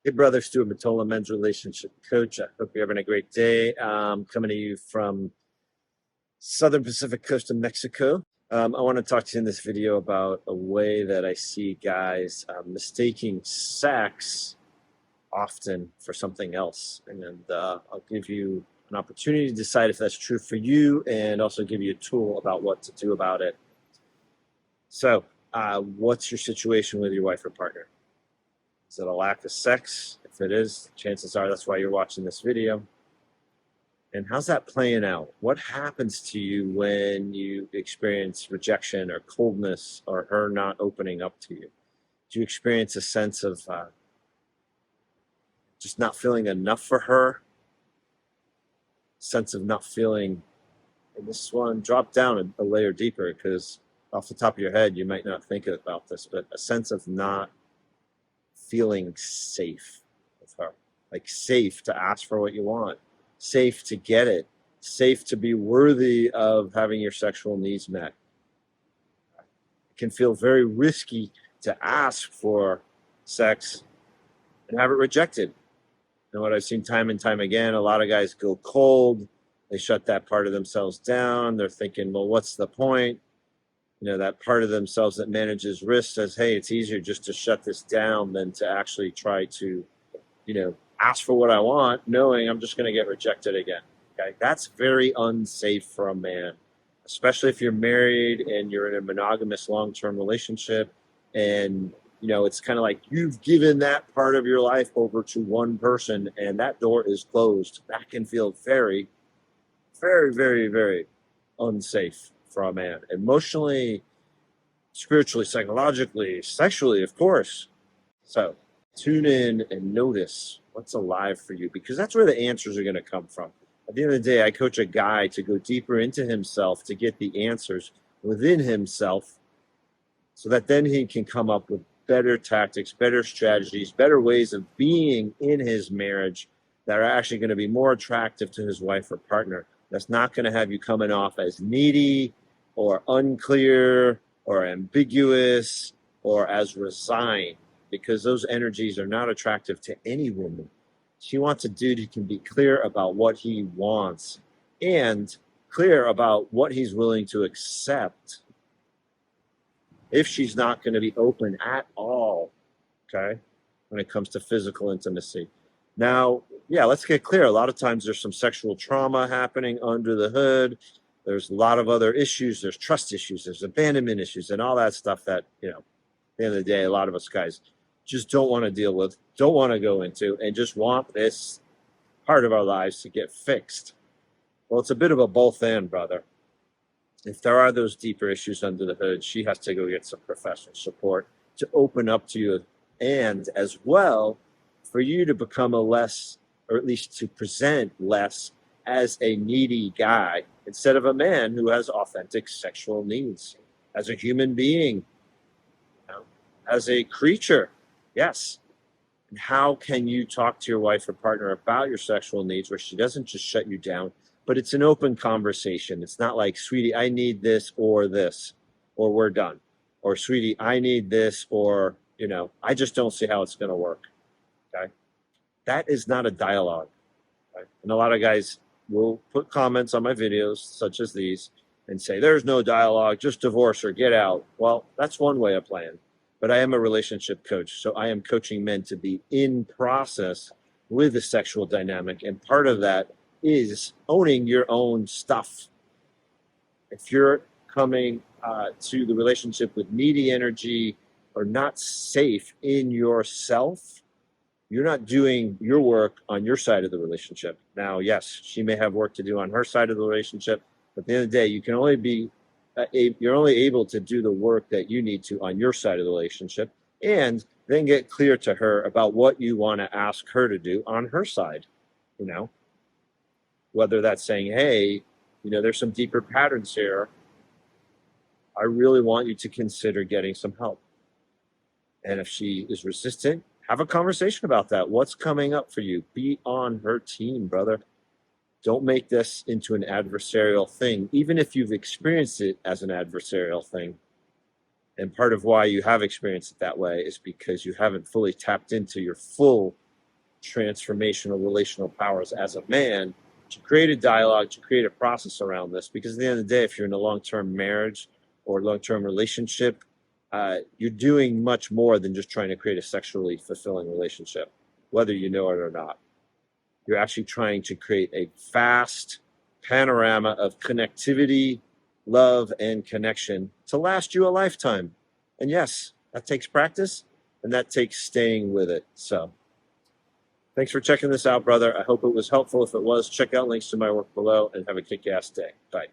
Hey, brother, Stuart Matola, men's relationship coach. I hope you're having a great day. Coming to you from southern Pacific coast of Mexico. I want to talk to you in this video about a way that I see guys mistaking sex often for something else. And I'll give you an opportunity to decide if that's true for you and also give you a tool about what to do about it. So, what's your situation with your wife or partner? Is it a lack of sex? If it is, chances are that's why you're watching this video. And how's that playing out? What happens to you when you experience rejection or coldness or her not opening up to you? Do you experience a sense of just not feeling enough for her? Sense of not feeling, and this one, drop down a layer deeper, because off the top of your head, you might not think about this, but a sense of not feeling safe with her, like safe to ask for what you want, safe to get it, safe to be worthy of having your sexual needs met. It can feel very risky to ask for sex and have it rejected. And what I've seen time and time again, a lot of guys go cold. They shut that part of themselves down. They're thinking, well, what's the point? You know, that part of themselves that manages risk says, hey, it's easier just to shut this down than to actually try to, ask for what I want, knowing I'm just going to get rejected again. Okay, that's very unsafe for a man, especially if you're married and you're in a monogamous long-term relationship. And, it's kind of like you've given that part of your life over to one person and that door is closed. That can feel very, very, very, very unsafe for a man, emotionally, spiritually, psychologically, sexually, of course. So tune in and notice what's alive for you, because that's where the answers are going to come from. At the end of the day, I coach a guy to go deeper into himself to get the answers within himself, so that then he can come up with better tactics, better strategies, better ways of being in his marriage that are actually going to be more attractive to his wife or partner. That's not going to have you coming off as needy or unclear or ambiguous or as resigned, because those energies are not attractive to any woman. She wants a dude who can be clear about what he wants and clear about what he's willing to accept if she's not going to be open at all, okay, when it comes to physical intimacy. Now, yeah, let's get clear. A lot of times there's some sexual trauma happening under the hood. There's a lot of other issues. There's trust issues. There's abandonment issues and all that stuff that, at the end of the day, a lot of us guys just don't want to deal with, don't want to go into, and just want this part of our lives to get fixed. Well, it's a bit of a both and, brother. If there are those deeper issues under the hood, she has to go get some professional support to open up to you, and as well for you to become a less, or at least to present less as a needy guy instead of a man who has authentic sexual needs as a human being, as a creature. Yes. And how can you talk to your wife or partner about your sexual needs where she doesn't just shut you down, but it's an open conversation? It's not like, sweetie, I need this, or we're done. Or, sweetie, I need this, or, I just don't see how it's going to work. Okay. That is not a dialogue. Okay? And a lot of guys will put comments on my videos, such as these, and say, there's no dialogue, just divorce or get out. Well, that's one way of playing. But I am a relationship coach, so I am coaching men to be in process with the sexual dynamic. And part of that is owning your own stuff. If you're coming to the relationship with needy energy or not safe in yourself, you're not doing your work on your side of the relationship. Now, yes, she may have work to do on her side of the relationship, but at the end of the day, you can only be you're only able to do the work that you need to on your side of the relationship, and then get clear to her about what you want to ask her to do on her side. Whether that's saying, hey, there's some deeper patterns here. I really want you to consider getting some help. And if she is resistant, have a conversation about that. What's coming up for you? Be on her team, brother. Don't make this into an adversarial thing, even if you've experienced it as an adversarial thing. And part of why you have experienced it that way is because you haven't fully tapped into your full transformational relational powers as a man to create a dialogue, to create a process around this. Because at the end of the day, if you're in a long-term marriage or long-term relationship, you're doing much more than just trying to create a sexually fulfilling relationship, whether you know it or not. You're actually trying to create a vast panorama of connectivity, love, and connection to last you a lifetime. And yes, that takes practice and that takes staying with it. So thanks for checking this out, brother. I hope it was helpful. If it was, check out links to my work below and have a kick-ass day. Bye.